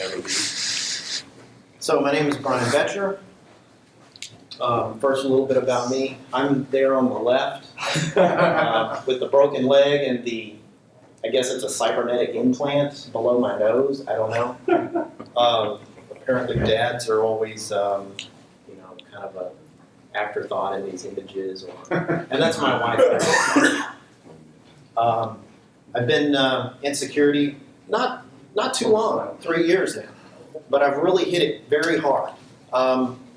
never leave. So my name is Brian Boettcher. First, a little bit about me. I'm there on the left with the broken leg and the, I guess it's a cybernetic implant below my nose. I don't know. Apparently dads are always, kind of a afterthought in these images. And that's my wife. I've been in security not too long, 3 years now, but I've really hit it very hard.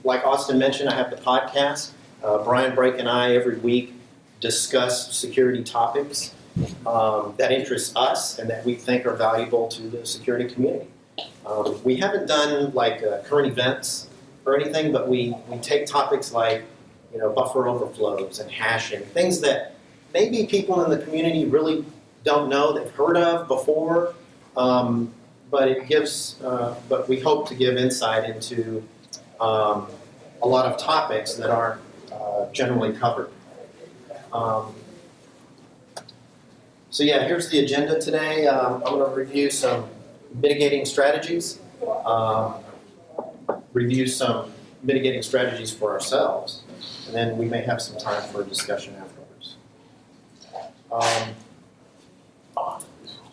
Like Austin mentioned, I have the podcast. Brian Boettcher and I every week discuss security topics that interest us and that we think are valuable to the security community. We haven't done like current events or anything, but we take topics like buffer overflows and hashing, things that maybe people in the community really don't know, they've heard of before, but it gives. But we hope to give insight into a lot of topics that aren't generally covered. So yeah, here's the agenda today. I'm going to review some mitigating strategies, review some mitigating strategies for ourselves, and then we may have some time for a discussion afterwards.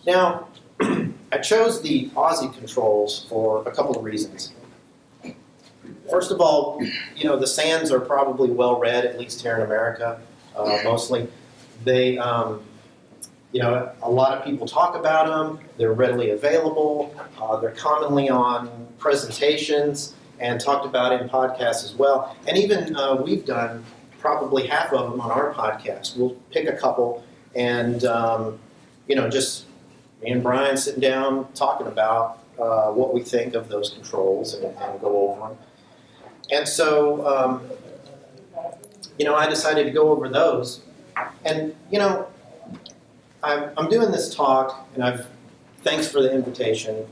Now, I chose the Aussie controls for a couple of reasons. First of all, the SANs are probably well read, at least here in America, mostly. They, a lot of people talk about them. They're readily available. They're commonly on presentations and talked about in podcasts as well. And even we've done probably half of them on our podcast. We'll pick a couple and, just me and Brian sitting down talking about what we think of those controls and go over them. And so, I decided to go over those. And, I'm doing this talk, and thanks for the invitation,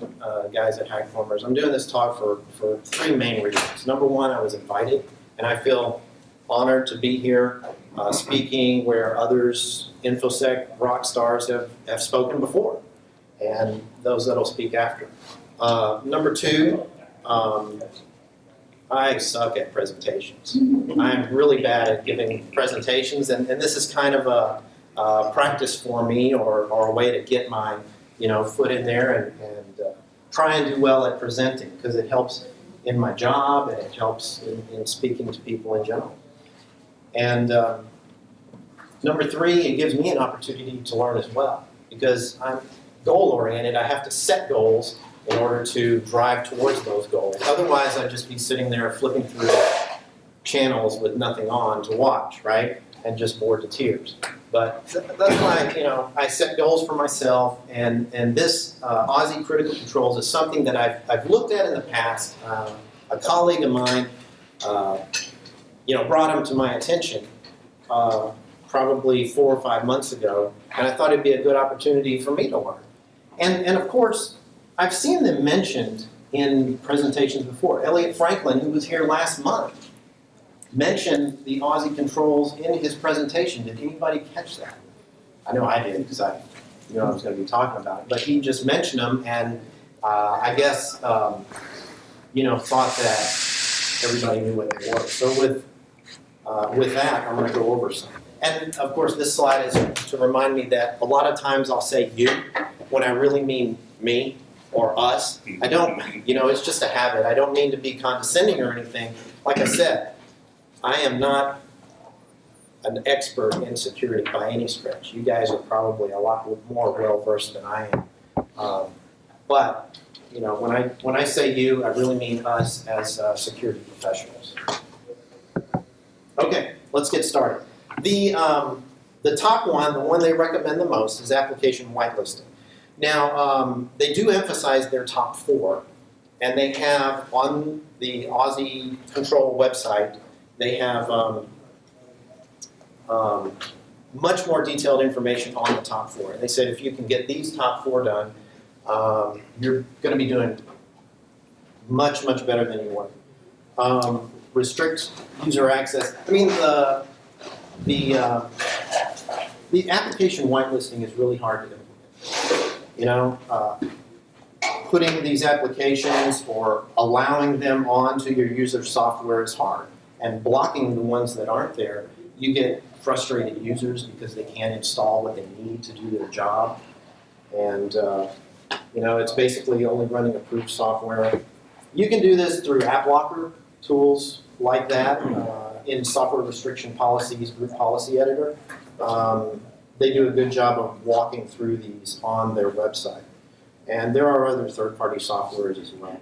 guys at HackFormers. I'm doing this talk for three main reasons. Number one, I was invited, and I feel honored to be here speaking where others, InfoSec rock stars, have spoken before, and those that'll speak after. Number two, I suck at presentations. I'm really bad at giving presentations, and this is kind of a practice for me or a way to get my foot in there and try and do well at presenting, because it helps in my job and it helps in speaking to people in general. And number three, it gives me an opportunity to learn as well, because I'm goal-oriented. I have to set goals in order to drive towards those goals. Otherwise, I'd just be sitting there flipping through channels with nothing on to watch, right? And just bored to tears. But that's why, I set goals for myself, and this Aussie Critical Controls is something that I've looked at in the past. A colleague of mine, brought them to my attention probably 4 or 5 months ago, and I thought it'd be a good opportunity for me to learn. And of course, I've seen them mentioned in presentations before. Elliot Franklin, who was here last month, mentioned the Aussie controls in his presentation. Did anybody catch that? I know I did, because I was going to be talking about it. But he just mentioned them, and I guess, thought that everybody knew what they were. So with that, I'm going to go over some. And of course, this slide is to remind me that a lot of times I'll say you when I really mean me or us. I don't, it's just a habit. I don't mean to be condescending or anything. Like I said, I am not an expert in security by any stretch. You guys are probably a lot more well-versed than I am. But, when I say you, I really mean us as security professionals. Okay, let's get started. The top one, the one they recommend the most, is application whitelisting. Now, they do emphasize their top 4, and they have on the Aussie Control website, they have much more detailed information on the top 4. And they said if you can get these top 4 done, you're going to be doing much, much better than you were. Restrict user access. I mean, the application whitelisting is really hard to implement. putting these applications or allowing them onto your user software is hard. And blocking the ones that aren't there, you get frustrated users because they can't install what they need to do their job. And it's basically only running approved software. You can do this through app blocker tools like that in software restriction policies, group policy editor. They do a good job of walking through these on their website. And there are other third-party softwares as well.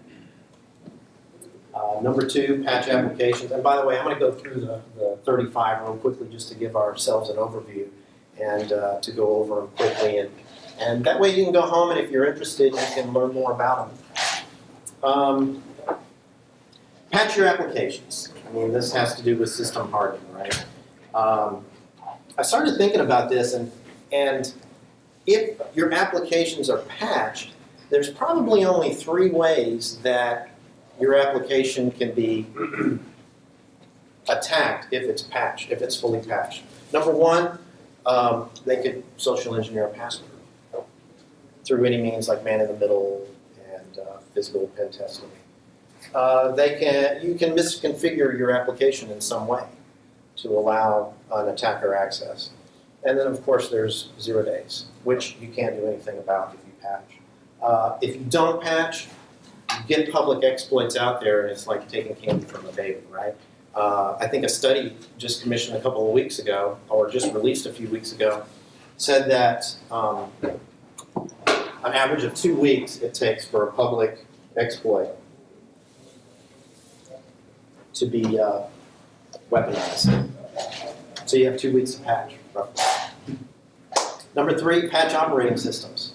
Number 2, patch applications. And by the way, I'm going to go through the 35 real quickly just to give ourselves an overview and to go over them quickly. And that way you can go home, and if you're interested, you can learn more about them. Patch your applications. I mean, this has to do with system hardening, right? I started thinking about this, and if your applications are patched, there's probably only 3 ways that your application can be attacked if it's patched, if it's fully patched. Number 1, they could social engineer a password through any means like man in the middle and physical pen testing. You can misconfigure your application in some way to allow an attacker access. And then, of course, there's 0 days, which you can't do anything about if you patch. If you don't patch, you get public exploits out there, and it's like taking candy from a baby, right? I think a study just commissioned a couple of weeks ago, or just released a few weeks ago, said that an average of 2 weeks it takes for a public exploit to be weaponized. So you have 2 weeks to patch, roughly. Number 3, patch operating systems.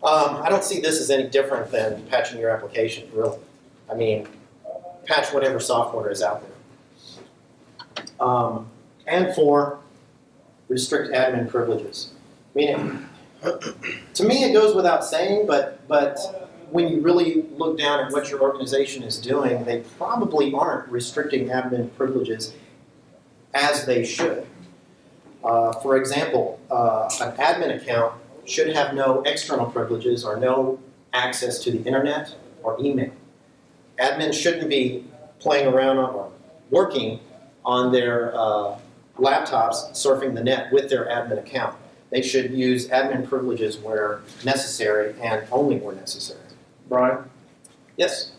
I don't see this as any different than patching your application, really. I mean, patch whatever software is out there. And 4, restrict admin privileges. Meaning, to me it goes without saying, but when you really look down at what your organization is doing, they probably aren't restricting admin privileges as they should. For example, an admin account should have no external privileges or no access to the internet or email. Admins shouldn't be playing around or working on their laptops, surfing the net with their admin account. They should use admin privileges where necessary and only where necessary. Brian? Yes?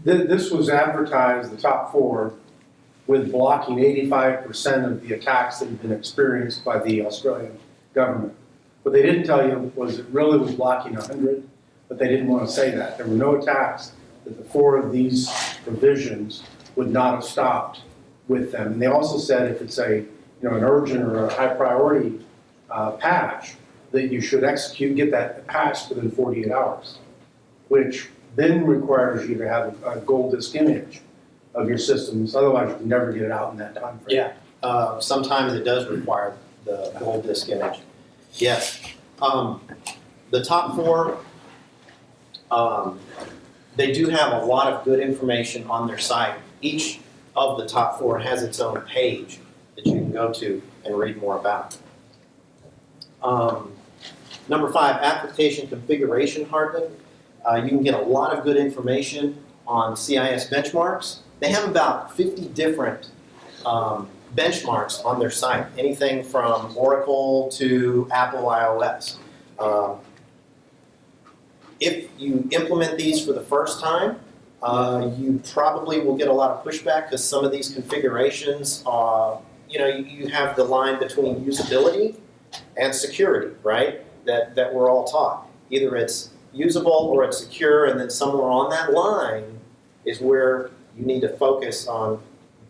This was advertised, the top 4, with blocking 85% of the attacks that have been experienced by the Australian government. What they didn't tell you was it really was blocking 100, but they didn't want to say that. There were no attacks that the 4 of these provisions would not have stopped with them. And they also said if it's an urgent or a high priority patch, that you should get that patched within 48 hours, which then requires you to have a gold disk image of your systems. Otherwise, you can never get it out in that time frame. Yeah, sometimes it does require the gold disk image. Yes. The top 4, they do have a lot of good information on their site. Each of the top 4 has its own page that you can go to and read more about. Number 5, application configuration hardening. You can get a lot of good information on CIS benchmarks. They have about 50 different benchmarks on their site, anything from Oracle to Apple iOS. If you implement these for the first time, you probably will get a lot of pushback because some of these configurations, you have the line between usability and security, right? That we're all taught. Either it's usable or it's secure, and then somewhere on that line is where you need to focus on,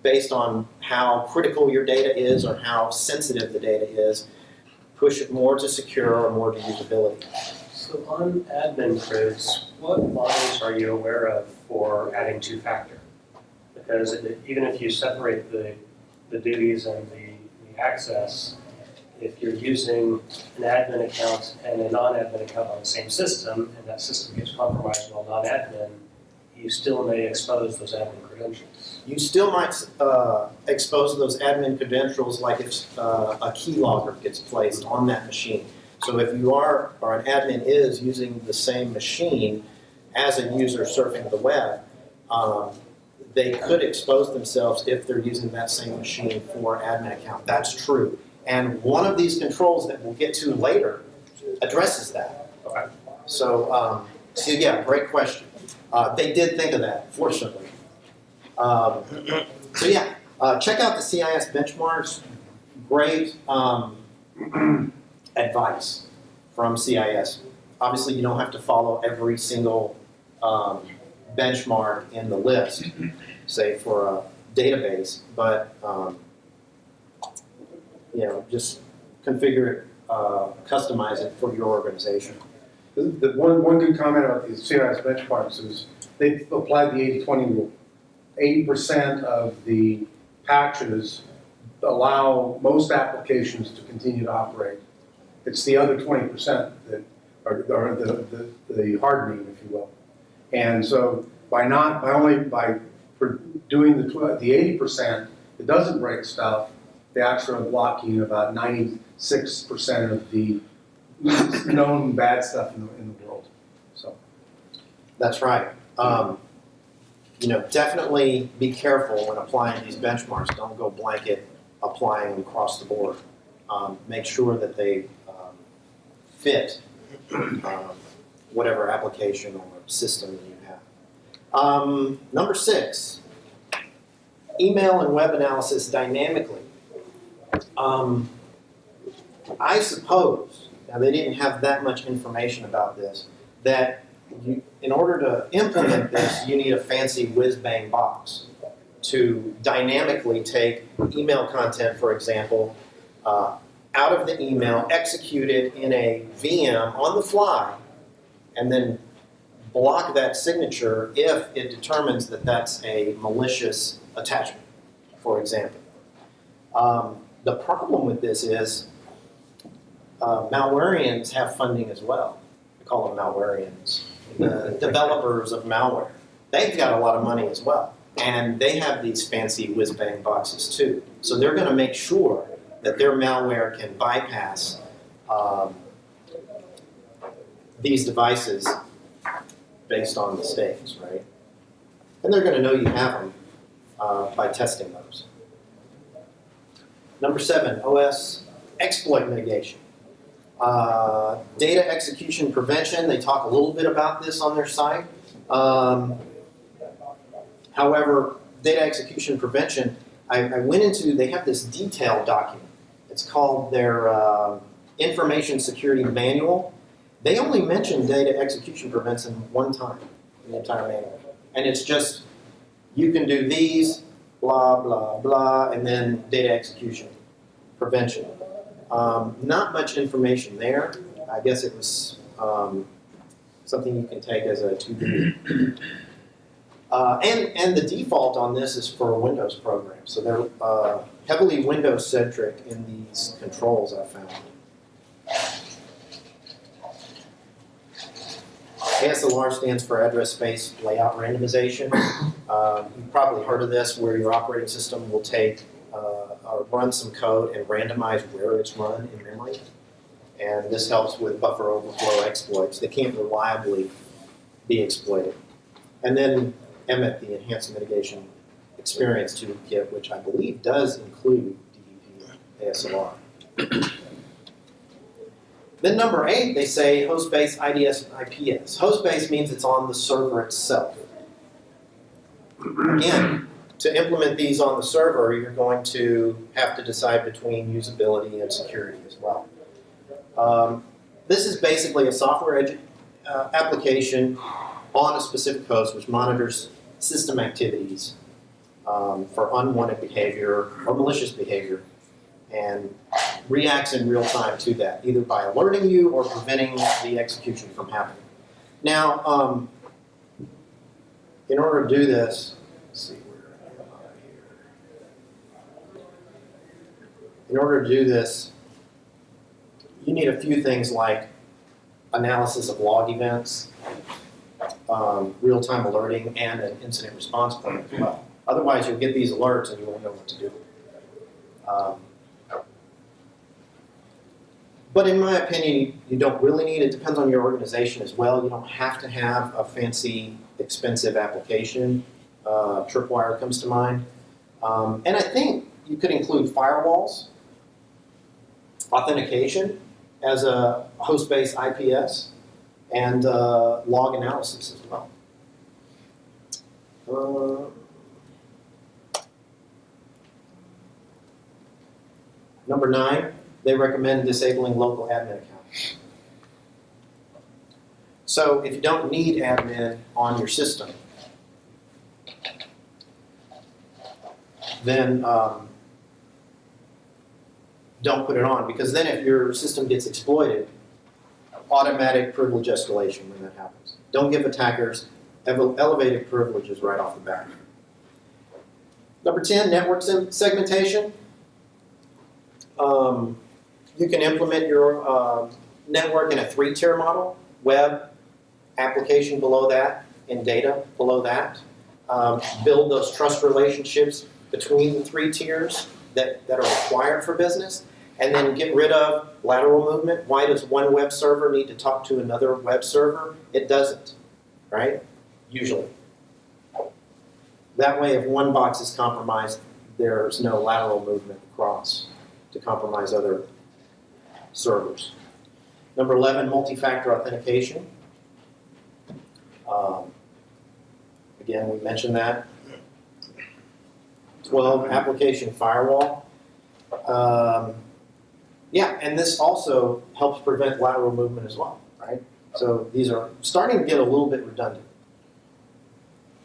based on how critical your data is or how sensitive the data is, push it more to secure or more to usability. So on admin cribs, what models are you aware of for adding 2-factor? Because even if you separate the duties and the access, if you're using an admin account and a non-admin account on the same system, and that system gets compromised while non-admin, you still may expose those admin credentials. You still might expose those admin credentials like if a keylogger gets placed on that machine. So if you are, or an admin is using the same machine, as a user surfing the web, they could expose themselves if they're using that same machine for admin account. That's true. And one of these controls that we'll get to later addresses that. Okay. So yeah, great question. They did think of that, fortunately. So yeah, check out the CIS benchmarks. Great advice from CIS. Obviously, you don't have to follow every single benchmark in the list, say for a database, but just configure it, customize it for your organization. The one good comment about these CIS benchmarks is they've applied the 80-20 rule. 80% of the patches allow most applications to continue to operate. It's the other 20% that are the hardening, if you will. And so by doing the 80%, it doesn't break stuff. They actually are blocking about 96% of the known bad stuff in the world. So that's right. Definitely be careful when applying these benchmarks. Don't go blanket applying them across the board. Make sure that they fit whatever application or system that you have. Number 6, email and web analysis dynamically. I suppose, now they didn't have that much information about this, that in order to implement this, you need a fancy whiz-bang box to dynamically take email content, for example, out of the email, execute it in a VM on the fly, and then block that signature if it determines that that's a malicious attachment, for example. The problem with this is malwareans have funding as well. We call them malwareans. The developers of malware. They've got a lot of money as well. And they have these fancy whiz-bang boxes too. So they're going to make sure that their malware can bypass these devices based on mistakes, right? And they're going to know you have them by testing those. Number 7, OS exploit mitigation. Data execution prevention, they talk a little bit about this on their site. However, data execution prevention, I went into, they have this detailed document. It's called their Information Security Manual. They only mention data execution prevention one time in the entire manual. And it's just, you can do these, blah, blah, blah, and then data execution prevention. Not much information there. I guess it was something you can take as a to-do. And the default on this is for a Windows program. So they're heavily Windows-centric in these controls, I found. ASLR stands for Address Space Layout Randomization. You've probably heard of this, where your operating system will take or run some code and randomize where it's run in memory. And this helps with buffer overflow exploits that can't reliably be exploited. And then EMIT, the Enhanced Mitigation Experience Toolkit, which I believe does include DDP ASLR. Then number 8, they say host-based IDS and IPS. Host-based means it's on the server itself. Again, to implement these on the server, you're going to have to decide between usability and security as well. This is basically a software application on a specific host which monitors system activities for unwanted behavior or malicious behavior and reacts in real time to that, either by alerting you or preventing the execution from happening. Now, in order to do this, let's see where am I here. In order to do this, you need a few things like analysis of log events, real-time alerting, and an incident response plan as well. Otherwise, you'll get these alerts and you won't know what to do. But in my opinion, you don't really need it. Depends on your organization as well. You don't have to have a fancy, expensive application. Tripwire comes to mind. And I think you could include firewalls, authentication as a host-based IPS, and log analysis as well. Number 9, they recommend disabling local admin accounts. So if you don't need admin on your system, then don't put it on, because then if your system gets exploited, automatic privilege escalation when that happens. Don't give attackers elevated privileges right off the bat. Number 10, network segmentation. You can implement your network in a 3-tier model: web, application below that, and data below that. Build those trust relationships between the 3 tiers that are required for business, and then get rid of lateral movement. Why does one web server need to talk to another web server? It doesn't, right? Usually. That way, if one box is compromised, there's no lateral movement across to compromise other servers. Number 11, multi-factor authentication. Again, we mentioned that. 12, application firewall. Yeah, and this also helps prevent lateral movement as well, right? So these are starting to get a little bit redundant.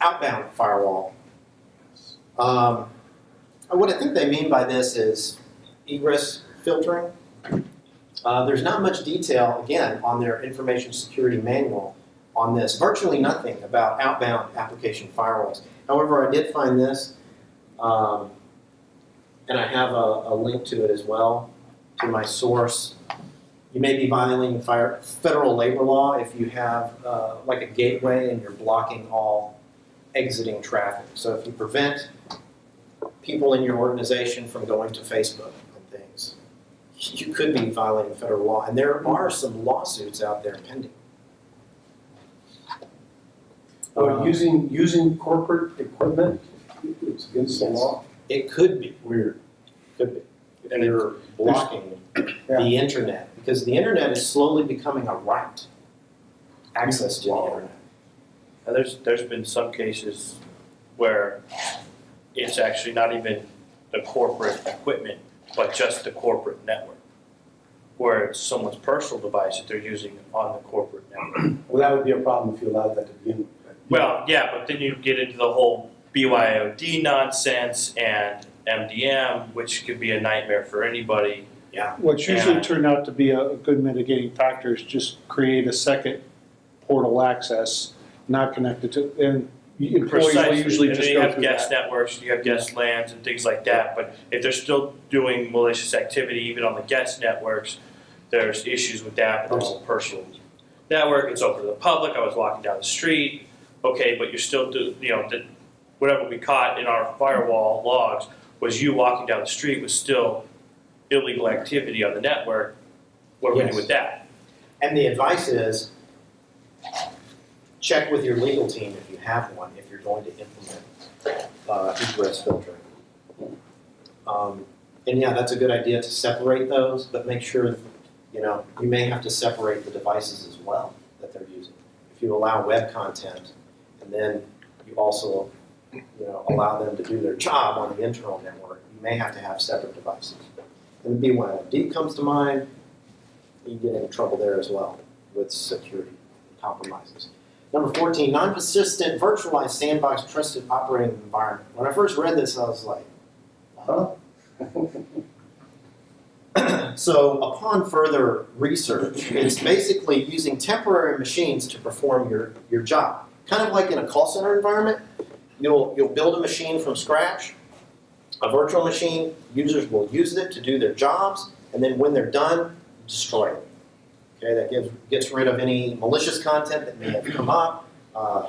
Outbound firewall. What I think they mean by this is egress filtering. There's not much detail, again, on their information security manual on this. Virtually nothing about outbound application firewalls. However, I did find this, and I have a link to it as well, to my source. You may be violating federal labor law if you have like a gateway and you're blocking all exiting traffic. So if you prevent people in your organization from going to Facebook and things, you could be violating federal law. And there are some lawsuits out there pending. Using corporate equipment, it's against the law? It could be. Weird. Could be. If you're blocking the internet, because the internet is slowly becoming a right. Access to the internet. Now, there's been some cases where it's actually not even the corporate equipment, but just the corporate network, where it's someone's personal device that they're using on the corporate network. Well, that would be a problem if you allowed that to begin with. Well, yeah, but then you get into the whole BYOD nonsense and MDM, which could be a nightmare for anybody. Yeah. What's usually turned out to be a good mitigating factor is just create a second portal access, not connected to, and employees will Precisely. usually And just then you go have through guest that. networks, you have guest LANs and things like that, but if they're still doing malicious activity even on the guest networks, there's issues with that, but there's a personal network, it's open to the public, I was walking down the street, okay, but you're still whatever we caught in our firewall logs was you walking down the street was still illegal activity on the network. What do we do with that? And the advice is, check with your legal team if you have one, if you're going to implement egress filtering. And yeah, that's a good idea to separate those, but make sure, you may have to separate the devices as well that they're using. If you allow web content, and then you also, allow them to do their job on the internal network, you may have to have separate devices. And the BYOD comes to mind, you get into trouble there as well with security compromises. Number 14, non-persistent virtualized sandbox trusted operating environment. When I first read this, I was like, huh? So upon further research, it's basically using temporary machines to perform your job. Kind of like in a call center environment, you'll build a machine from scratch, a virtual machine, users will use it to do their jobs, and then when they're done, destroy it. Okay, that gets rid of any malicious content that may have come up,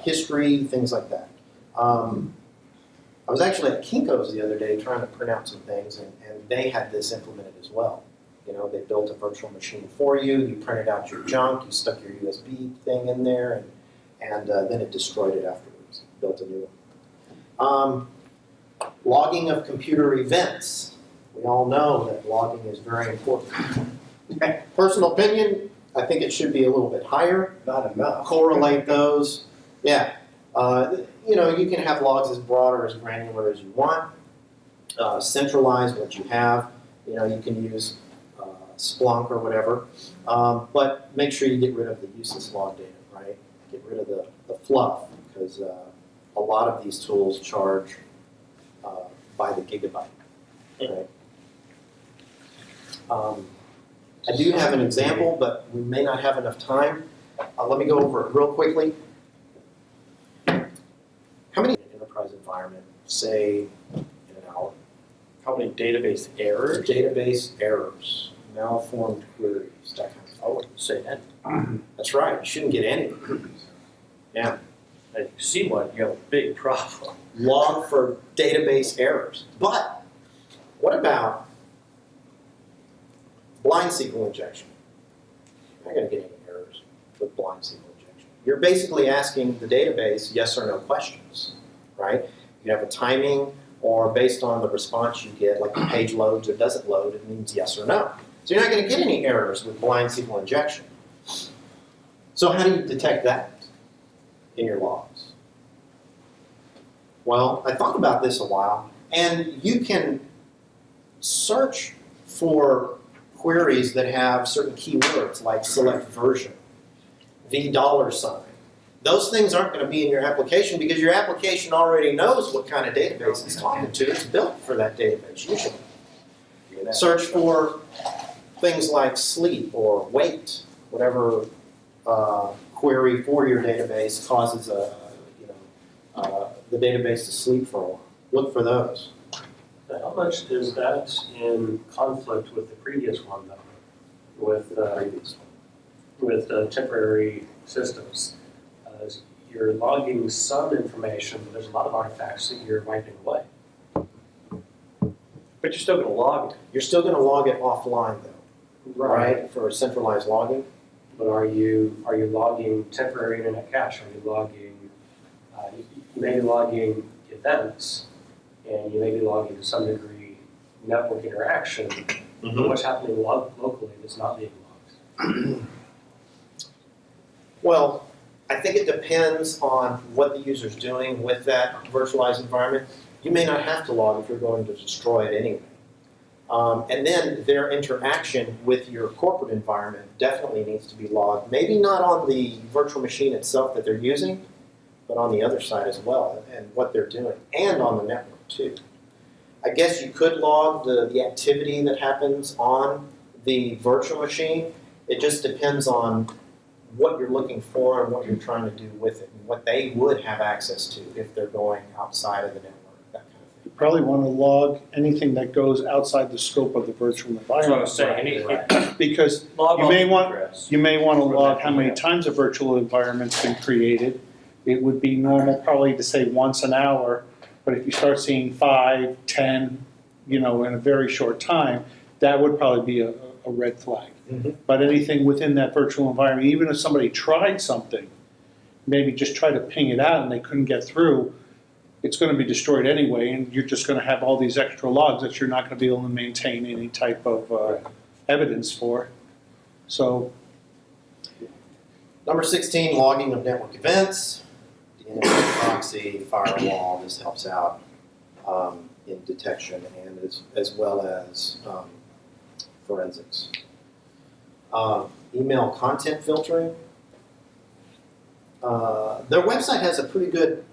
history, things like that. I was actually at Kinko's the other day trying to print out some things, and they had this implemented as well. You know, they built a virtual machine for you, you printed out your junk, you stuck your USB thing in there, and then it destroyed it afterwards, built a new one. Logging of computer events. We all know that logging is very important. Personal opinion, I think it should be a little bit higher. Not enough. Correlate those. Yeah. You know, you can have logs as broad or as granular as you want. Centralize what you have. You know, you can use Splunk or whatever. But make sure you get rid of the useless log data, right? Get rid of the fluff, because a lot of these tools charge by the gigabyte, right? I do have an example, but we may not have enough time. Let me go over it real quickly. How many enterprise environment, say, in an hour? How many database errors? Database errors, malformed queries, that kind of thing. I wouldn't say that. That's right, you shouldn't get any. Yeah. If you see one, you have a big problem. Log for database errors. But what about blind SQL injection? You're not going to get any errors with blind SQL injection. You're basically asking the database yes or no questions, right? You have a timing, or based on the response you get, like the page loads or doesn't load, it means yes or no. So you're not going to get any errors with blind SQL injection. So how do you detect that in your logs? Well, I thought about this a while, and you can search for queries that have certain keywords like select version, $. Those things aren't going to be in your application because your application already knows what kind of database it's talking to. It's built for that database usually. Search for things like sleep or weight, whatever query for your database causes the database to sleep for a while. Look for those. How much is that in conflict with the previous one, though? With temporary systems? You're logging some information, but there's a lot of artifacts that you're wiping away. But you're still going to log it. You're still going to log it offline, though, right? For centralized logging. But are you logging temporary internet cache? Are you logging? You may be logging events, and you may be logging to some degree network interaction. But what's happening locally that's not being logged? Well, I think it depends on what the user's doing with that virtualized environment. You may not have to log if you're going to destroy it anyway. And then their interaction with your corporate environment definitely needs to be logged. Maybe not on the virtual machine itself that they're using, but on the other side as well, and what they're doing, and on the network too. I guess you could log the activity that happens on the virtual machine. It just depends on what you're looking for and what you're trying to do with it, and what they would have access to if they're going outside of the network, that kind of thing. You probably want to log anything that goes outside the scope of the virtual That's what I environment. was saying. Because Log you all may the want address. you may want to For log that how many email. times a virtual environment's been created. It would be normal probably to say once an hour, but if you start seeing 5, 10, in a very short time, that would probably be a red flag. But anything within that virtual environment, even if somebody tried something, maybe just try to ping it out and they couldn't get through, it's going to be destroyed anyway, and you're just going to have all these extra logs that you're not going to be able to maintain any type of evidence for. So, Number 16, logging of network events. DNS proxy, firewall, this helps out in detection and as well as forensics. Email content filtering. Their website has a pretty good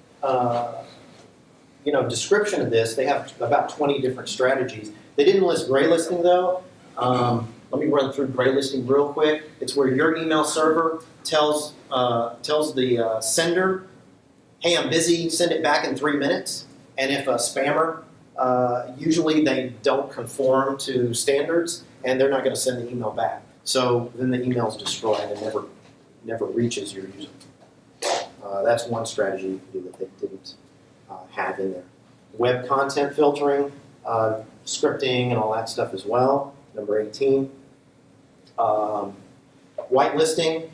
description of this. They have about 20 different strategies. They didn't list gray listing though. Let me run through gray listing real quick. It's where your email server tells the sender, hey, I'm busy, send it back in 3 minutes. And if a spammer, usually they don't conform to standards and they're not going to send the email back. So then the email is destroyed and never reaches your user. That's one strategy you can do that they didn't have in there. Web content filtering, scripting and all that stuff as well. Number 18. Whitelisting,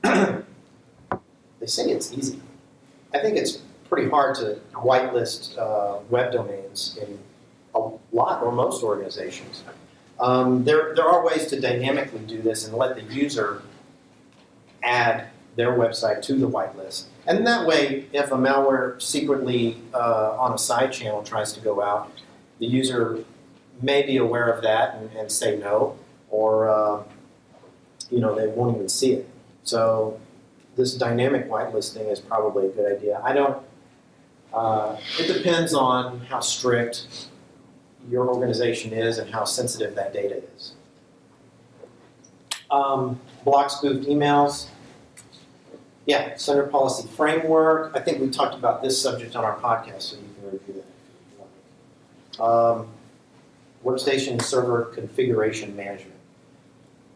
they say it's easy. I think it's pretty hard to whitelist web domains in a lot or most organizations. There are ways to dynamically do this and let the user add their website to the whitelist. And that way, if a malware secretly on a side channel tries to go out, the user may be aware of that and say no, or they won't even see it. So this dynamic whitelisting is probably a good idea. It depends on how strict your organization is and how sensitive that data is. Block spoofed emails. Yeah, Center Policy Framework. I think we talked about this subject on our podcast, so you can review that if you want. Workstation server configuration management.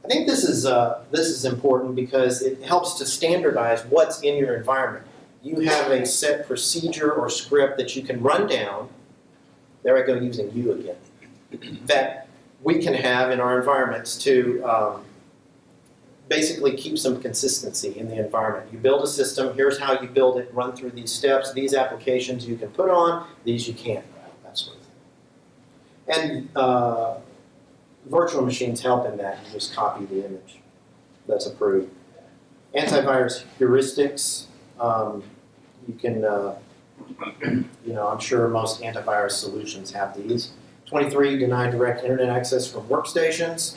I think this is important because it helps to standardize what's in your environment. You have a set procedure or script that you can run down. There I go using you again. That we can have in our environments to basically keep some consistency in the environment. You build a system, here's how you build it, run through these steps, these applications you can put on, these you can't, that sort of thing. And virtual machines help in that. You just copy the image that's approved. Antivirus heuristics. You can, I'm sure most antivirus solutions have these. 23, deny direct internet access from workstations.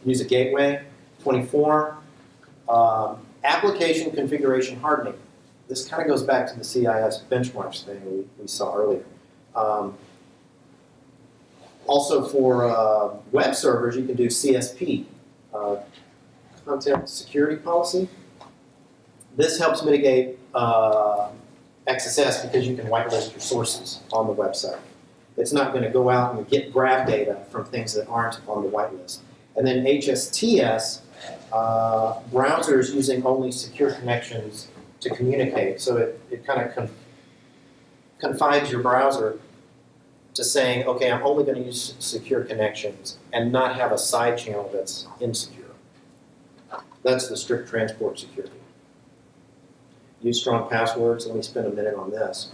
Use a gateway. 24, application configuration hardening. This kind of goes back to the CIS benchmarks thing we saw earlier. Also for web servers, you can do CSP, Content Security Policy. This helps mitigate XSS because you can whitelist your sources on the website. It's not going to go out and get grab data from things that aren't on the whitelist. And then HSTS, browsers using only secure connections to communicate. So it kind of confines your browser to saying, okay, I'm only going to use secure connections and not have a side channel that's insecure. That's the strict transport security. Use strong passwords. Let me spend a minute on this.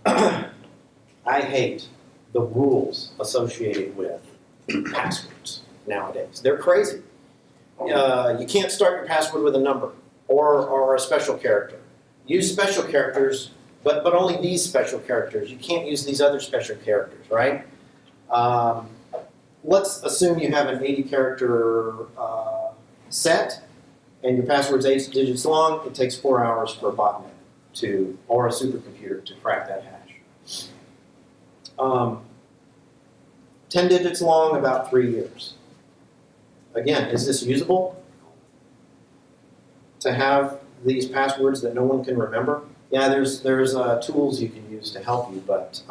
I hate the rules associated with passwords nowadays. They're crazy. You can't start your password with a number or a special character. Use special characters, but only these special characters. You can't use these other special characters, right? Let's assume you have an 80-character set, and your password's 8 digits long. It takes 4 hours for a botnet or a supercomputer to crack that hash. 10 digits long, about 3 years. Again, is this usable? To have these passwords that no one can remember? Yeah, there's tools you can use to help you, but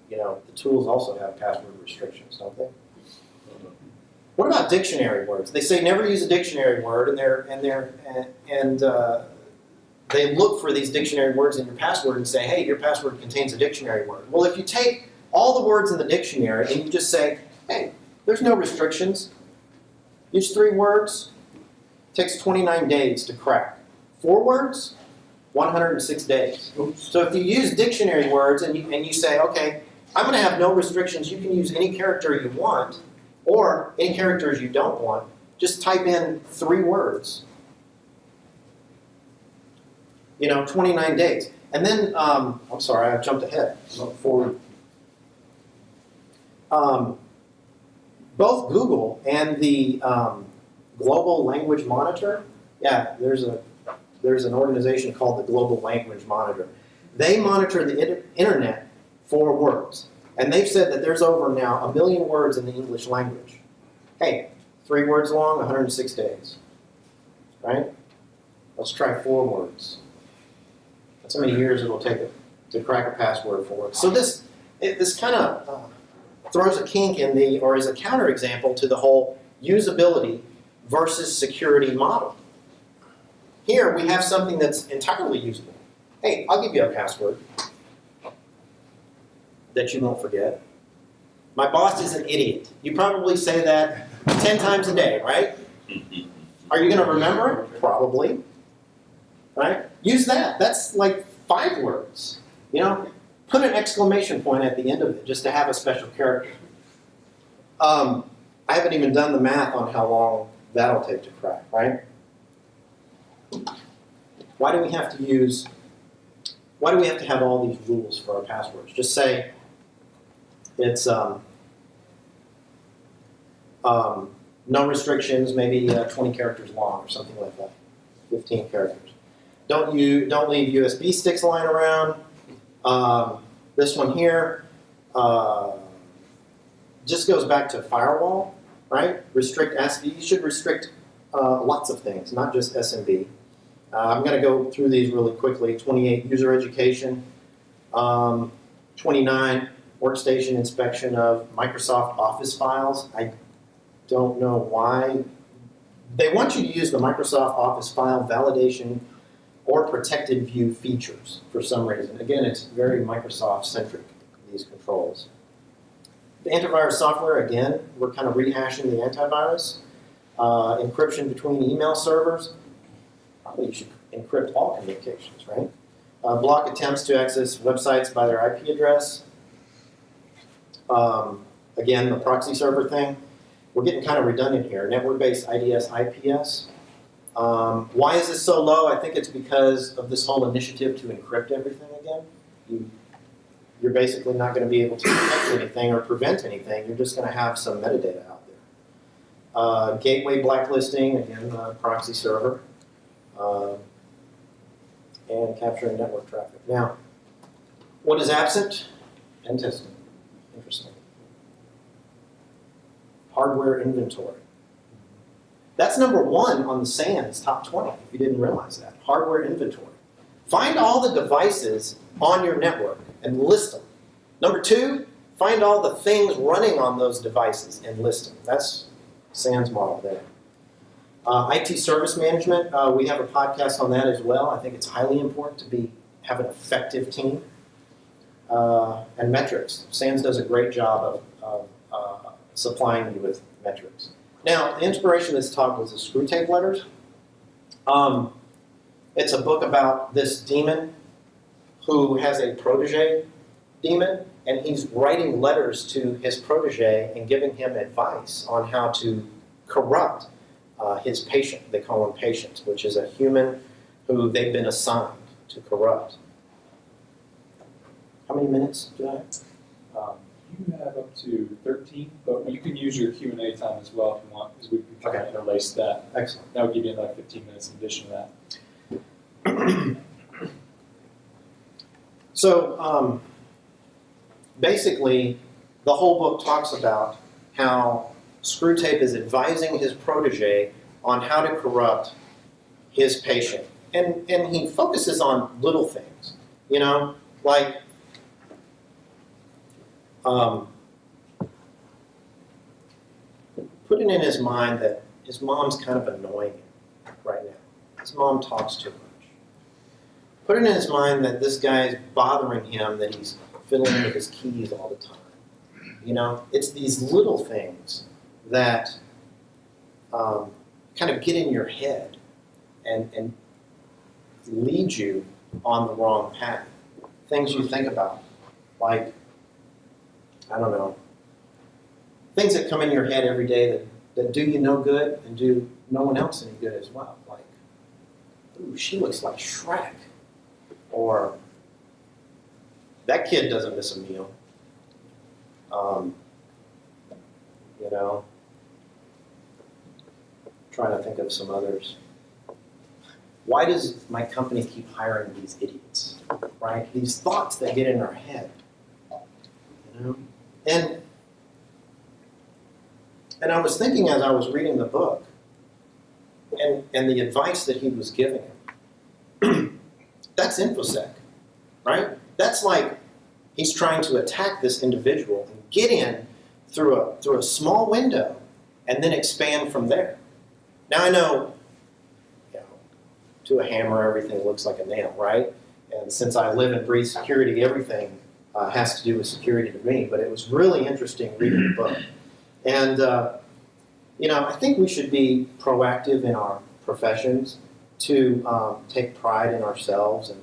the tools also have password restrictions, don't they? What about dictionary words? They say never use a dictionary word, and they look for these dictionary words in your password and say, hey, your password contains a dictionary word. Well, if you take all the words in the dictionary and you just say, hey, there's no restrictions. Use 3 words. Takes 29 days to crack. 4 words, 106 days. So if you use dictionary words and you say, okay, I'm going to have no restrictions. You can use any character you want or any characters you don't want. Just type in 3 words. 29 days. And then, I'm sorry, I jumped ahead. Forward. Both Google and the Global Language Monitor, there's an organization called the Global Language Monitor. They monitor the internet for words. And they've said that there's over now 1 million words in the English language. Hey, 3 words long, 106 days. Right? Let's try 4 words. That's how many years it'll take to crack a password for it. So this kind of throws a kink in or is a counterexample to the whole usability versus security model. Here we have something that's entirely usable. Hey, I'll give you a password that you won't forget. My boss is an idiot. You probably say that 10 times a day, right? Are you going to remember it? Probably. Right? Use that. That's like 5 words. You know, put an exclamation point at the end of it just to have a special character. I haven't even done the math on how long that'll take to crack, right? Why do we have to have all these rules for our passwords? Just say it's no restrictions, maybe 20 characters long or something like that, 15 characters. Don't leave USB sticks lying around. This one here just goes back to firewall, right? Restrict you should restrict lots of things, not just SMB. I'm going to go through these really quickly. 28, user education. 29, workstation inspection of Microsoft Office files. I don't know why. They want you to use the Microsoft Office file validation or protected view features for some reason. Again, it's very Microsoft-centric, these controls. The antivirus software, again, we're kind of rehashing the antivirus. Encryption between email servers. Probably you should encrypt all communications, right? Block attempts to access websites by their IP address. Again, the proxy server thing. We're getting kind of redundant here. Network-based IDS, IPS. Why is this so low? I think it's because of this whole initiative to encrypt everything again. You're basically not going to be able to detect anything or prevent anything. You're just going to have some metadata out there. Gateway blacklisting, again, proxy server. And capturing network traffic. Now, what is absent? Pen testing. Interesting. Hardware inventory. That's number 1 on the SANS top 20, if you didn't realize that. Hardware inventory. Find all the devices on your network and list them. Number 2, find all the things running on those devices and list them. That's SANS model there. IT service management, we have a podcast on that as well. I think it's highly important to have an effective team. And metrics. SANS does a great job of supplying you with metrics. Now, the inspiration of this talk was the Screwtape Letters. It's a book about this demon who has a protege demon, and he's writing letters to his protege and giving him advice on how to corrupt his patient. They call him patient, which is a human who they've been assigned to corrupt. How many minutes do I have? You have up to 13, but you can use your Q&A time as well if you want, because we can kind of interlace that. Excellent. That would give you another 15 minutes in addition to that. So basically, the whole book talks about how Screwtape is advising his protege on how to corrupt his patient. And he focuses on little things, you know, like putting in his mind that his mom's kind of annoying him right now. His mom talks too much. Putting in his mind that this guy is bothering him, that he's fiddling with his keys all the time. You know, it's these little things that kind of get in your head and lead you on the wrong path. Things you think about, like, I don't know, things that come in your head every day that do you no good and do no one else any good as well. Like, ooh, she looks like Shrek. Or, that kid doesn't miss a meal. You know, trying to think of some others. Why does my company keep hiring these idiots, right? These thoughts that get in our head, you know? And I was thinking as I was reading the book and the advice that he was giving him, that's InfoSec, right? That's like he's trying to attack this individual and get in through a small window and then expand from there. Now I know, you know, to a hammer everything looks like a nail, right? And since I live and breathe security, everything, has to do with security to me, but it was really interesting reading the book. And, I think we should be proactive in our professions to take pride in ourselves and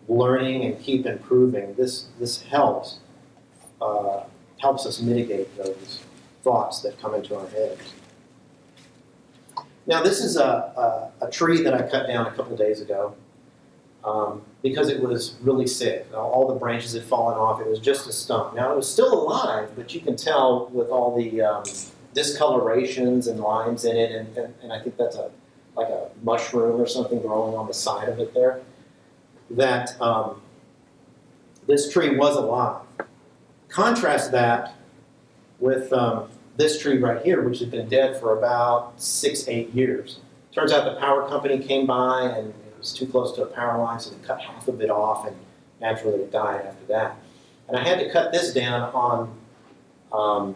learning and keep improving. This helps us mitigate those thoughts that come into our heads. Now, this is a tree that I cut down a couple days ago because it was really sick. All the branches had fallen off. It was just a stump. Now, it was still alive, but you can tell with all the discolorations and lines in it, and I think that's like a mushroom or something growing on the side of it there, that this tree was alive. Contrast that with this tree right here, which has been dead for about 6-8 years. Turns out the power company came by and it was too close to a power line, so they cut half of it off, and naturally it died after that. And I had to cut this down on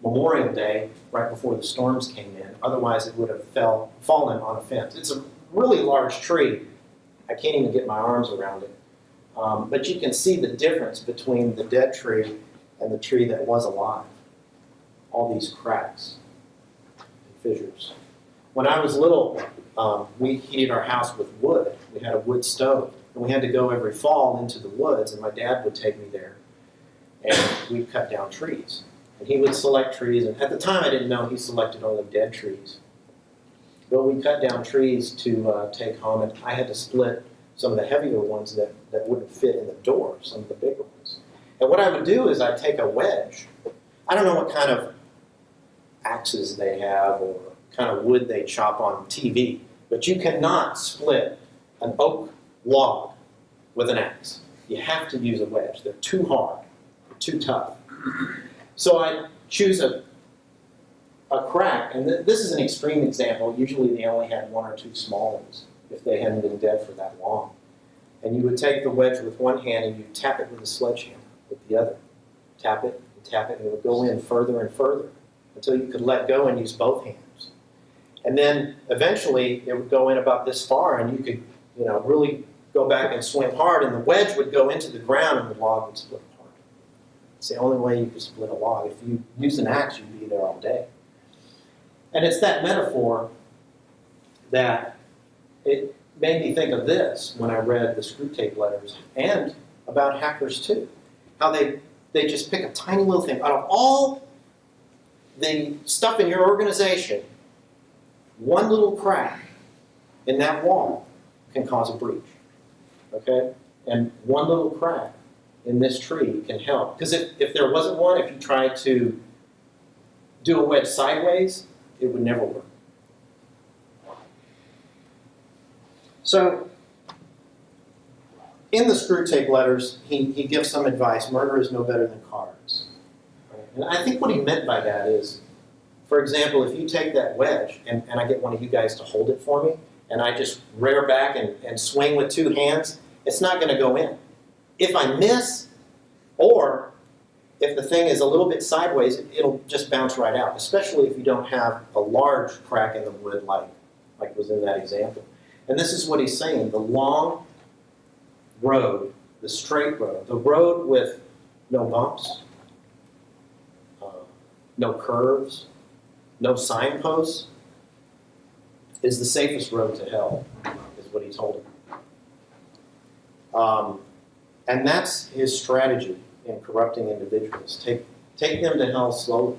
Memorial Day, right before the storms came in. Otherwise, it would have fallen on a fence. It's a really large tree. I can't even get my arms around it. But you can see the difference between the dead tree and the tree that was alive. All these cracks and fissures. When I was little, we heated our house with wood. We had a wood stove, and we had to go every fall into the woods, and my dad would take me there, and we'd cut down trees. And he would select trees, and at the time I didn't know he selected only dead trees. But we cut down trees to take home, and I had to split some of the heavier ones that wouldn't fit in the door, some of the bigger ones. And what I would do is I'd take a wedge. I don't know what kind of axes they have or kind of wood they chop on TV, but you cannot split an oak log with an axe. You have to use a wedge. They're too hard, they're too tough. So I choose a crack, and this is an extreme example. Usually they only had 1 or 2 small ones if they hadn't been dead for that long. And you would take the wedge with one hand and you tap it with a sledgehammer with the other. Tap it, and it would go in further and further until you could let go and use both hands. And then eventually it would go in about this far, and you could, really go back and swing hard, and the wedge would go into the ground and the log would split apart. It's the only way you could split a log. If you used an axe, you'd be there all day. And it's that metaphor that it made me think of this when I read the Screwtape Letters, and about hackers too. How they just pick a tiny little thing. Out of all the stuff in your organization, one little crack in that wall can cause a breach. Okay? And one little crack in this tree can help. Because if there wasn't one, if you tried to do a wedge sideways, it would never work. So, in the Screwtape Letters, he gives some advice. Murder is no better than cards. And I think what he meant by that is, for example, if you take that wedge, and I get one of you guys to hold it for me, and I just rear back and swing with 2 hands, it's not going to go in. If I miss, or if the thing is a little bit sideways, it'll just bounce right out, especially if you don't have a large crack in the wood like was in that example. And this is what he's saying. The long road, the straight road, the road with no bumps, no curves, no signposts, is the safest road to hell, is what he told him. And that's his strategy in corrupting individuals. Take them to hell slowly.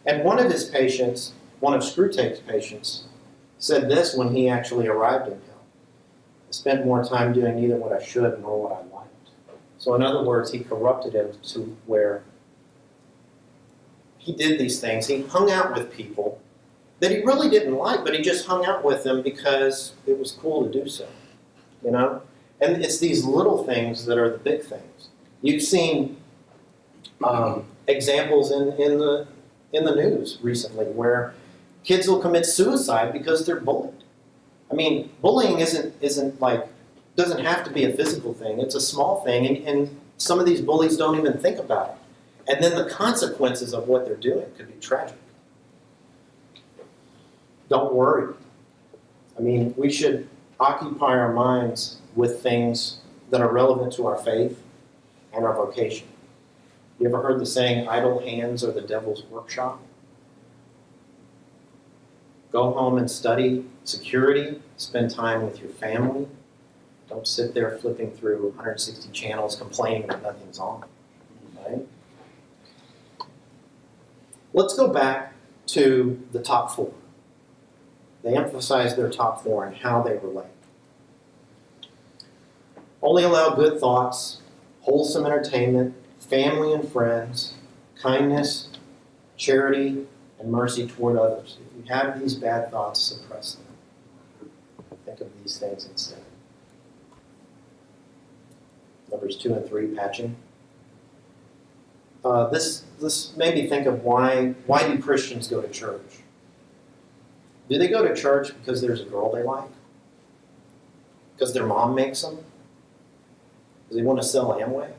And one of his patients, one of Screwtape's patients, said this when he actually arrived in hell. I spent more time doing neither what I should nor what I liked. So in other words, he corrupted him to where he did these things. He hung out with people that he really didn't like, but he just hung out with them because it was cool to do so. And it's these little things that are the big things. You've seen examples in the news recently where kids will commit suicide because they're bullied. I mean, bullying isn't like, doesn't have to be a physical thing. It's a small thing, and some of these bullies don't even think about it. And then the consequences of what they're doing could be tragic. Don't worry. I mean, we should occupy our minds with things that are relevant to our faith and our vocation. You ever heard the saying, idle hands are the devil's workshop? Go home and study security, spend time with your family. Don't sit there flipping through 160 channels complaining that nothing's on, right? Let's go back to the top four. They emphasize their top four and how they relate. Only allow good thoughts, wholesome entertainment, family and friends, kindness, charity, and mercy toward others. If you have these bad thoughts, suppress them. Think of these things instead. Numbers 2 and 3, patching. This made me think of why do Christians go to church? Do they go to church because there's a girl they like? Because their mom makes them? Because they want to sell Amway?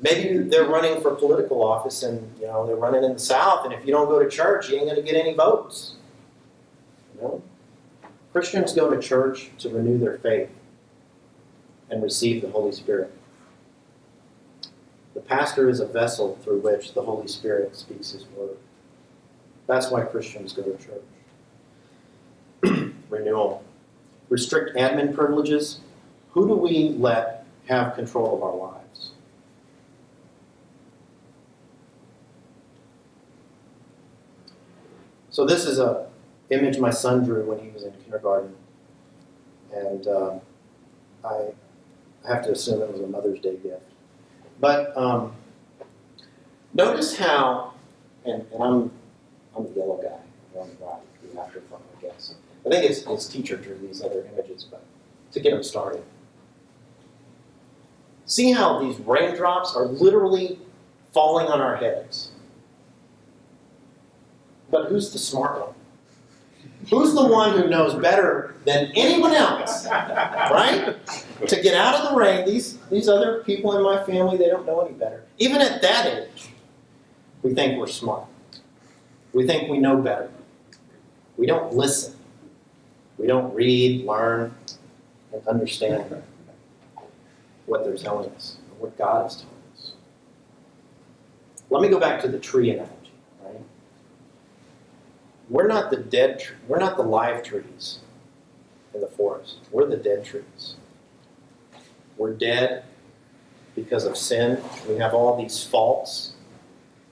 Maybe they're running for political office and they're running in the South, and if you don't go to church, you ain't going to get any votes. Christians go to church to renew their faith and receive the Holy Spirit. The pastor is a vessel through which the Holy Spirit speaks His word. That's why Christians go to church. Renewal. Restrict admin privileges. Who do we let have control of our lives? So this is an image my son drew when he was in kindergarten. And I have to assume it was a Mother's Day gift. But notice how, and I'm the yellow guy on the right, the after fun, I guess. I think his teacher drew these other images, but to get him started. See how these raindrops are literally falling on our heads. But who's the smart one? Who's the one who knows better than anyone else, right? To get out of the rain. These other people in my family, they don't know any better. Even at that age, we think we're smart. We think we know better. We don't listen. We don't read, learn, and understand what they're telling us, or what God is telling us. Let me go back to the tree analogy. We're not the live trees in the forest. We're the dead trees. We're dead because of sin. We have all these faults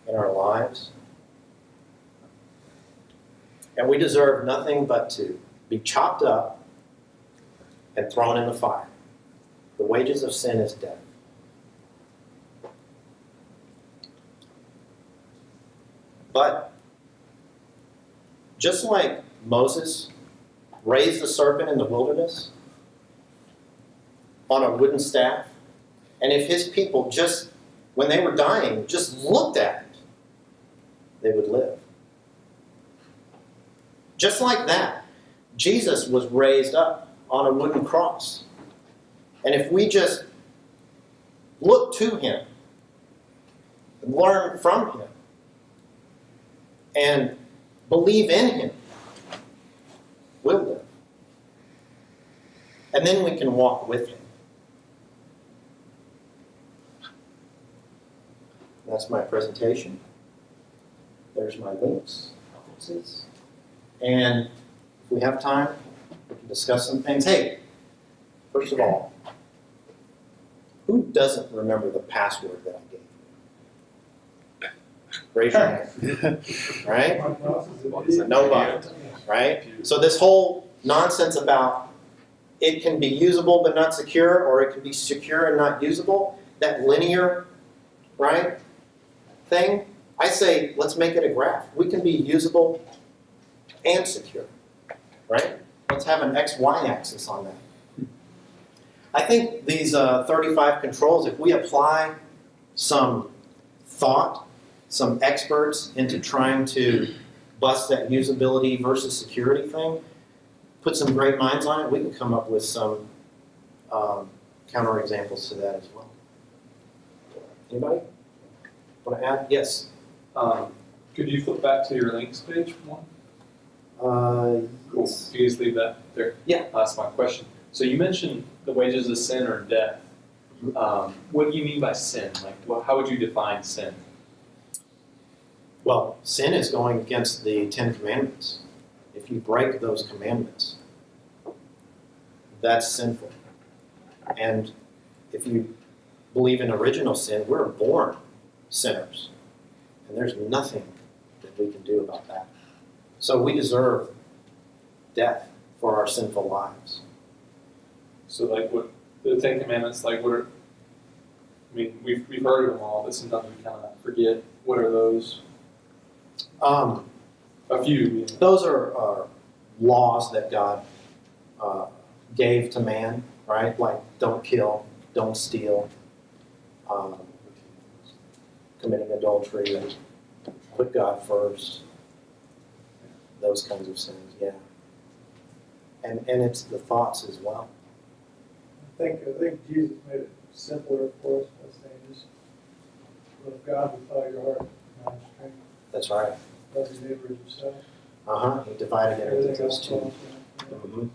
in our lives. And we deserve nothing but to be chopped up and thrown in the fire. The wages of sin is death. But just like Moses raised the serpent in the wilderness on a wooden staff, and if his people just, when they were dying, just looked at it, they would live. Just like that, Jesus was raised up on a wooden cross. And if we just look to Him, and learn from Him, and believe in Him, we'll live. And then we can walk with Him. That's my presentation. There's my links, references. And if we have time, we can discuss some things. Hey, first of all, who doesn't remember the password that I gave you? Raise your hand. Right? Nobody. Right? So this whole nonsense about it can be usable but not secure, or it can be secure and not usable, that linear, right, thing, I say let's make it a graph. We can be usable and secure, right? Let's have an X-Y axis on that. I think these 35 controls, if we apply some thought, some experts into trying to bust that usability versus security thing, put some great minds on it, we can come up with some counterexamples to that as well. Anybody want to add? Yes. Could you flip back to your links page one? Cool. Yes. You just leave that there? Yeah. That's my question. So you mentioned the wages of sin are death. What do you mean by sin? Like, how would you define sin? Well, sin is going against the 10 Commandments. If you break those commandments, that's sinful. And if you believe in original sin, we're born sinners. And there's nothing that we can do about that. So we deserve death for our sinful lives. So, like, what the Ten Commandments, like, what are? I mean, we've heard of them all, but sometimes we kind of forget. What are those? A few. Those are laws that God gave to man, right? Like don't kill, don't steal, committing adultery, put God first, those kinds of sins, yeah. And it's the thoughts as well. I think Jesus made it simpler for us by saying just love God with all your heart, mind, and strength. That's right. Love your neighbor as yourself. He divided it into Everything those else two. falls down. Mhm.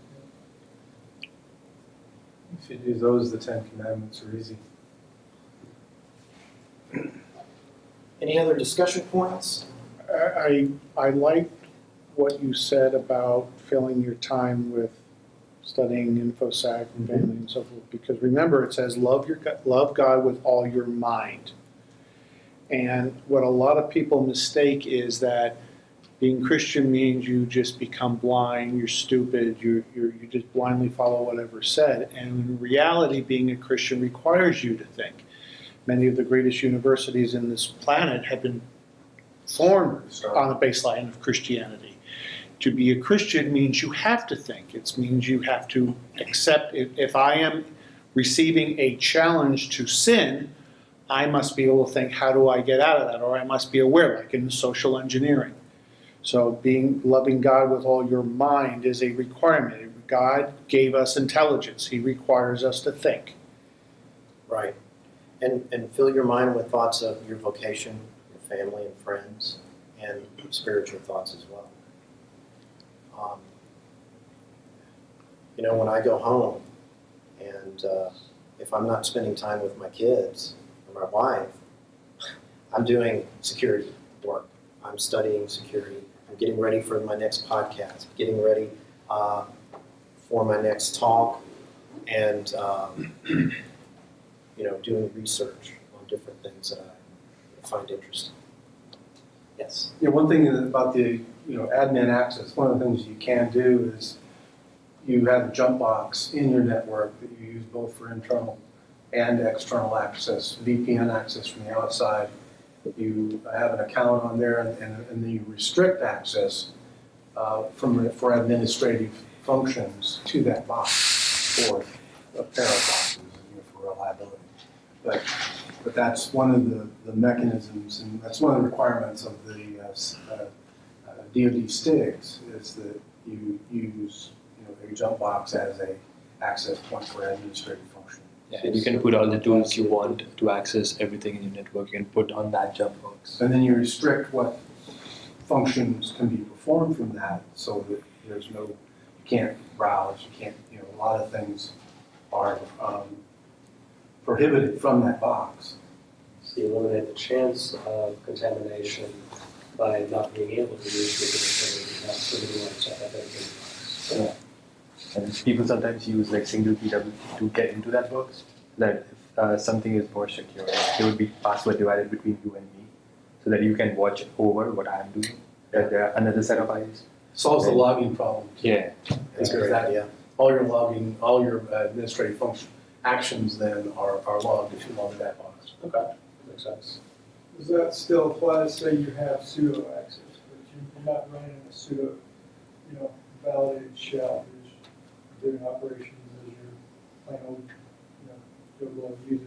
If you do those, the 10 Commandments are easy. Any other discussion points? I liked what you said about filling your time with studying InfoSec and family and so forth, because remember it says love God with all your mind. And what a lot of people mistake is that being Christian means you just become blind, you're stupid, you just blindly follow whatever's said. And in reality, being a Christian requires you to think. Many of the greatest universities in this planet have been formed on the baseline of Christianity. To be a Christian means you have to think. It means you have to accept. If I am receiving a challenge to sin, I must be able to think, how do I get out of that? Or I must be aware, like in social engineering. So loving God with all your mind is a requirement. God gave us intelligence. He requires us to think. Right. And fill your mind with thoughts of your vocation, your family and friends, and spiritual thoughts as well. When I go home and if I'm not spending time with my kids or my wife, I'm doing security work. I'm studying security. I'm getting ready for my next podcast, getting ready for my next talk, and doing research on different things that I find interesting. Yes. Yeah, one thing about the admin access, one of the things you can do is you have a jump box in your network that you use both for internal and external access, VPN access from the outside. You have an account on there, and then you restrict access for administrative functions to that box for a pair of boxes for reliability. But that's one of the mechanisms, and that's one of the requirements of the DoD STIGs, is that you use a jump box as a access point for administrative function. Yeah, and you can put all the tools you want to access everything in your network. You can put on that jump box. And then you restrict what functions can be performed from that, so that you can't browse, you can't, a lot of things are prohibited from that box. So you eliminate the chance of contamination by not being able to use the activity like that. And people sometimes use like single PW to get into that box. That if something is more secure, there would be password divided between you and me, so that you can watch over what I'm doing. There are another set of eyes. Solves the logging problem. Yeah. That's a great idea. All your logging, all your administrative function actions then are logged if you log that box. Okay, makes sense. Does that still apply to say you have pseudo access, but you're not running a pseudo, validated shell, you're doing operations as your plain old, Google user.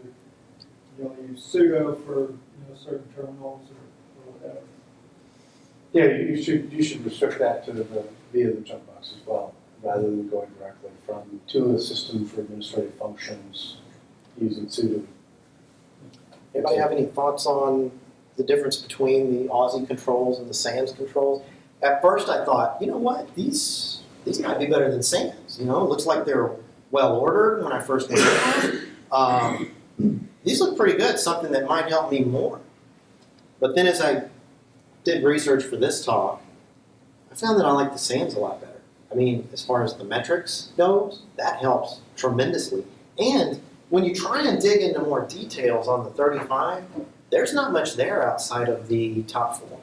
You only use pseudo for, certain terminals or whatever. Yeah, you should restrict that via the jump box as well, rather than going directly to a system for administrative functions using sudo. Anybody have any thoughts on the difference between the Aussie controls and the SANS controls? At first I thought, you know what, these might be better than SANS. It looks like they're well ordered when I first came in. these look pretty good, something that might help me more. But then as I did research for this talk, I found that I like the sands a lot better. I mean, as far as the metrics goes, that helps tremendously. And when you try and dig into more details on the 35, there's not much there outside of the top 4.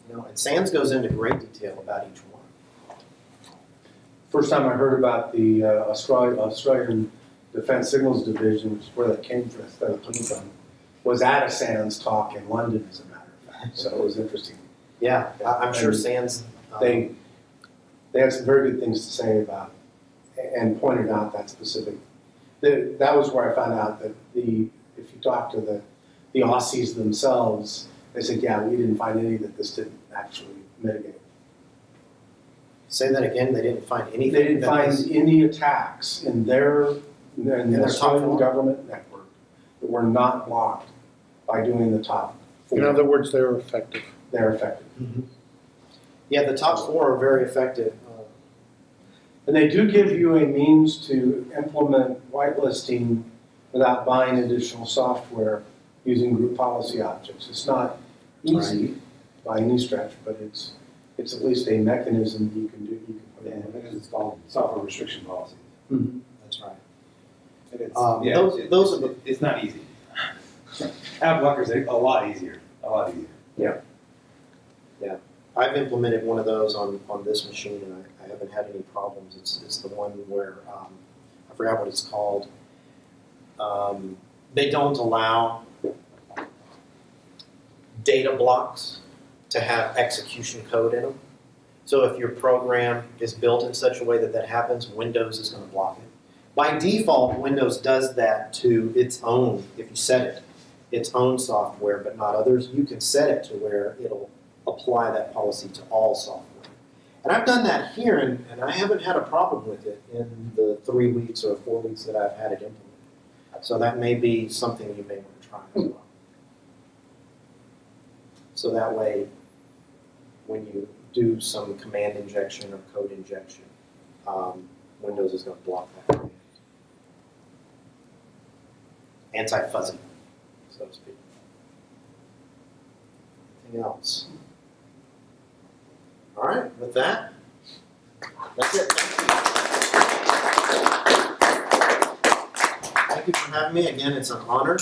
You know, and Sands goes into great detail about each one. First time I heard about the Australian Defence Signals Division, which is where that came from, was at a SANS talk in London, as a matter of fact. So it was interesting. Yeah, I'm sure Sands. They had some very good things to say about, and pointed out that specific. That was where I found out that if you talk to the Aussies themselves, they said, yeah, we didn't find any that this didn't actually mitigate. Say that again. They didn't find anything. They didn't that find was- any attacks in the their top Australian 4? government network that were not blocked by doing the top 4. In other words, they're effective. They're effective. Yeah, the top 4 are very effective. And they do give you a means to implement whitelisting without buying additional software using group policy objects. It's not easy by any stretch, but it's at least a mechanism you can do. You can put in. Because it's called software restriction policy. That's right. And it's, Those are the. It's not easy. Ad blockers are a lot easier. I've implemented one of those on this machine, and I haven't had any problems. It's the one where I forgot what it's called. They don't allow data blocks to have execution code in them. So if your program is built in such a way that happens, Windows is going to block it. By default, Windows does that to its own, if you set it, its own software, but not others. You can set it to where it'll apply that policy to all software. And I've done that here, and I haven't had a problem with it in the 3 weeks or 4 weeks that I've had it implemented. So that may be something you may want to try as well. So that way, when you do some command injection or code injection, Windows is going to block that. Anti-fuzzy, so to speak. Anything else? All right, with that, that's it. Thank you for having me. Again, it's an honor.